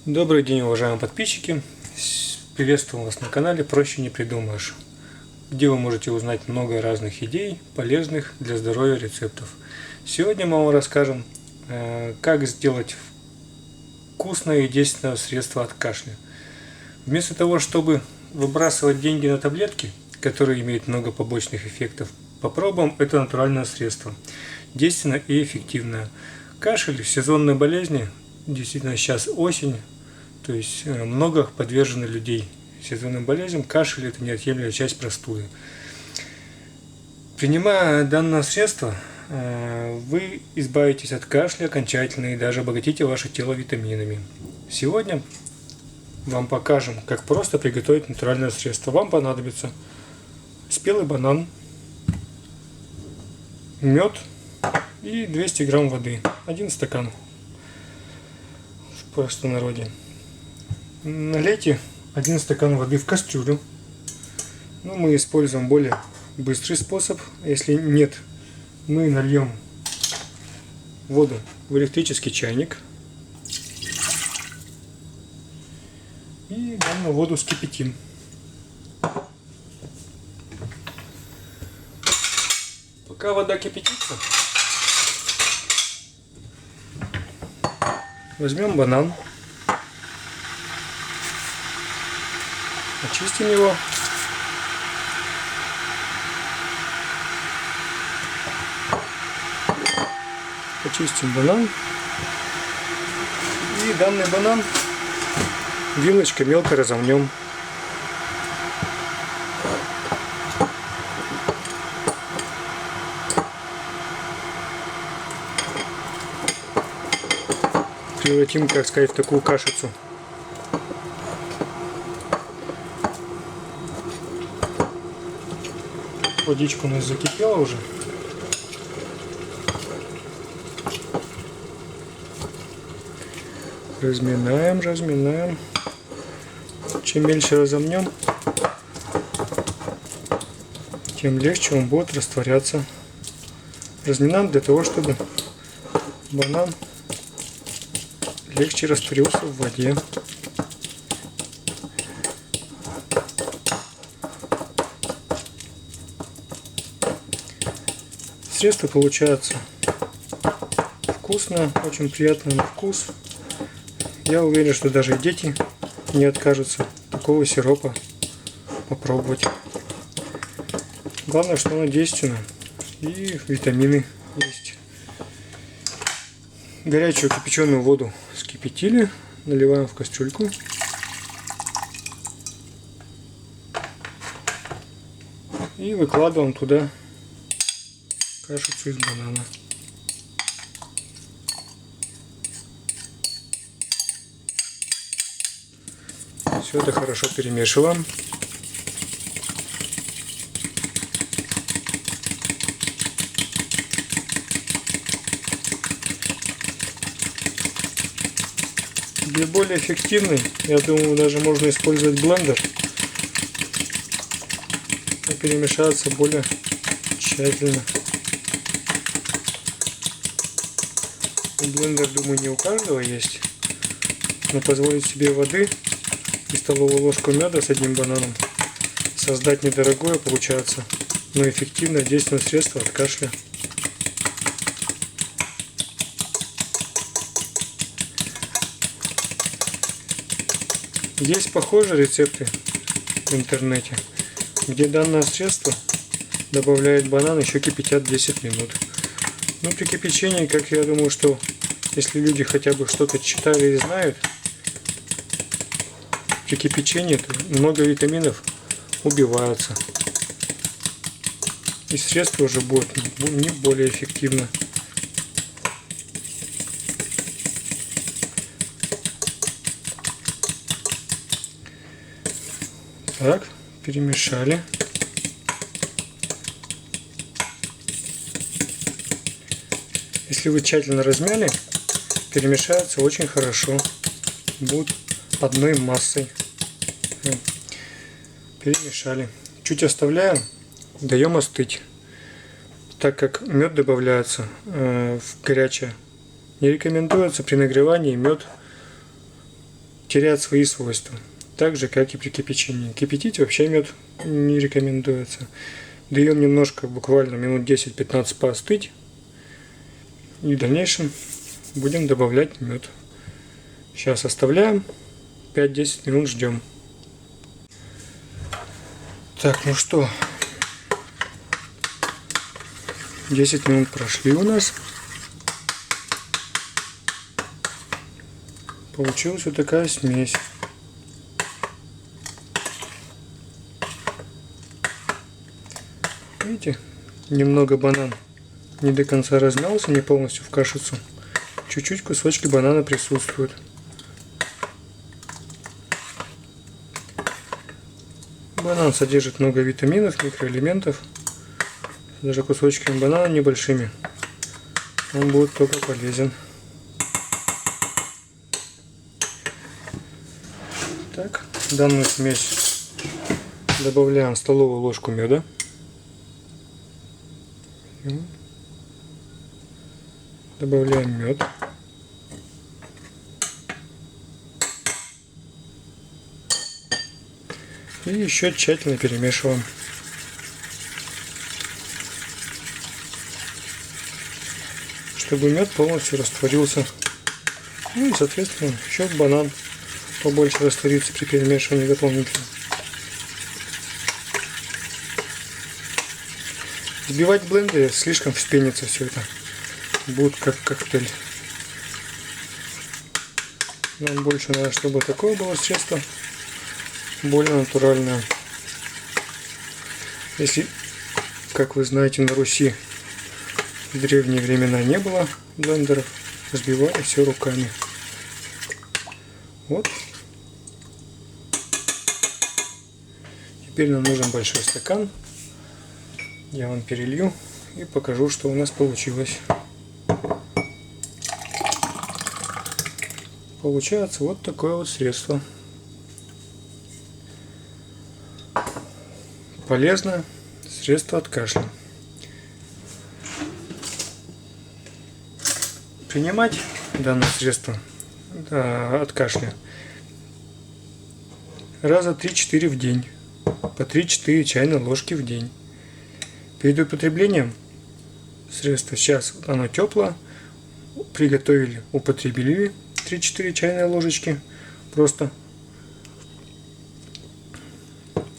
Добрый день, уважаемые подписчики! Приветствую вас на канале «Проще не придумаешь», где вы можете узнать много разных идей, полезных для здоровья рецептов. Сегодня мы вам расскажем, как сделать вкусное и действенное средство от кашля. Вместо того, чтобы выбрасывать деньги на таблетки, которые имеют много побочных эффектов, попробуем это натуральное средство, действенное и эффективное. Кашель, сезонные болезни, действительно сейчас осень, то есть много подвержено людей сезонным болезням. Кашель – это неотъемлемая часть простуды. Принимая данное средство, вы избавитесь от кашля окончательно и даже обогатите ваше тело витаминами. Сегодня вам покажем, как просто приготовить натуральное средство. Вам понадобится спелый банан, мед и 200 грамм воды, 1 стакан в простонародье. Налейте 1 стакан воды в кастрюлю. Мы используем более быстрый способ. Если нет, мы нальем воду в электрический чайник и данную воду вскипятим. Пока вода кипятится, возьмем банан, очистим его, почистим банан и данный банан вилочкой мелко разомнем. Превратим, как сказать, в такую кашицу. Водичка у нас закипела уже. Разминаем. Чем меньше разомнем, тем легче он будет растворяться. Разминаем для того, чтобы банан легче растворился в воде. Средство получается вкусное, очень приятный на вкус. Я уверен, что даже и дети не откажутся такого сиропа попробовать. Главное, что оно действенно и витамины есть. Горячую кипяченую воду вскипятили, наливаем в кастрюльку. И выкладываем туда кашицу из банана. Все это хорошо перемешиваем. Для более эффективной, я думаю, даже можно использовать блендер и перемешаться более тщательно. Блендер, думаю, не у каждого есть, но позволить себе воды и столовую ложку меда с одним бананом создать недорогое получается, но эффективное действенное средство от кашля. Есть похожие рецепты в интернете, где данное средство добавляет банан, еще кипятят 10 минут. Но при кипячении, как я думаю, что если люди хотя бы что-то читали и знают, при кипячении много витаминов убиваются. И средство уже будет не более эффективно. Так, перемешали. Если вы тщательно размяли, перемешается очень хорошо. Будет одной массой. Перемешали. Чуть оставляем, даем остыть. Так как мед добавляется в горячее, не рекомендуется при нагревании мед теряет свои свойства. Так же, как и при кипячении. Кипятить вообще мед не рекомендуется. Даем немножко, буквально минут 10-15 поостыть. И в дальнейшем будем добавлять мед. Сейчас оставляем. 5-10 минут ждем. Так, ну что, 10 минут прошли у нас. Получилась вот такая смесь. Видите, немного банан не до конца размялся, не полностью в кашицу. Чуть-чуть кусочки банана присутствуют. Банан содержит много витаминов, микроэлементов. Даже кусочками банана небольшими он будет только полезен. Так, в данную смесь добавляем столовую ложку меда. Добавляем мед. И еще тщательно перемешиваем. Чтобы мед полностью растворился. Ну и соответственно еще банан побольше растворится при перемешивании дополнительно. Взбивать в блендере слишком вспенится все это. Будет как коктейль. Нам больше надо, чтобы такое было средство. Более натуральное. Если, как вы знаете, на Руси в древние времена не было блендеров, взбивали все руками. Вот. Теперь нам нужен большой стакан. Я вам перелью и покажу, что у нас получилось. Получается вот такое вот средство. Полезное средство от кашля. Принимать данное средство от кашля раза 3-4 в день. По 3-4 чайные ложки в день. Перед употреблением средства, сейчас оно теплое, приготовили, употребили 3-4 чайные ложечки. Просто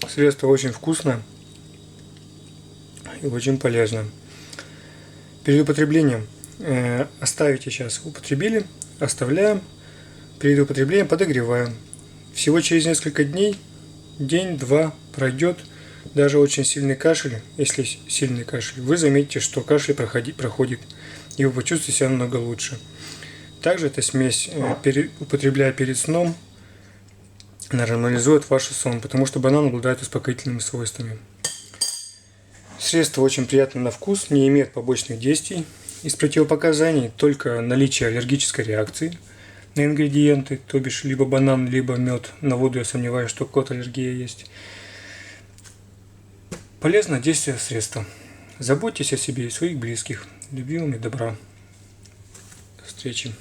средство очень вкусное и очень полезное. Перед употреблением оставите, сейчас употребили, оставляем, перед употреблением подогреваем. Всего через несколько дней, день-два пройдет. Даже очень сильный кашель, если сильный кашель, вы заметите, что кашель проходит, и вы почувствуете себя намного лучше. Также эта смесь, употребляя перед сном, нормализует ваш сон, потому что банан обладает успокоительными свойствами. Средство очень приятно на вкус, не имеет побочных действий. Из противопоказаний только наличие аллергической реакции на ингредиенты, то бишь либо банан, либо мед. На воду я сомневаюсь, что какая-то аллергия есть. Полезное действие средства. Заботьтесь о себе и своих близких. Любви вам и добра. До встречи.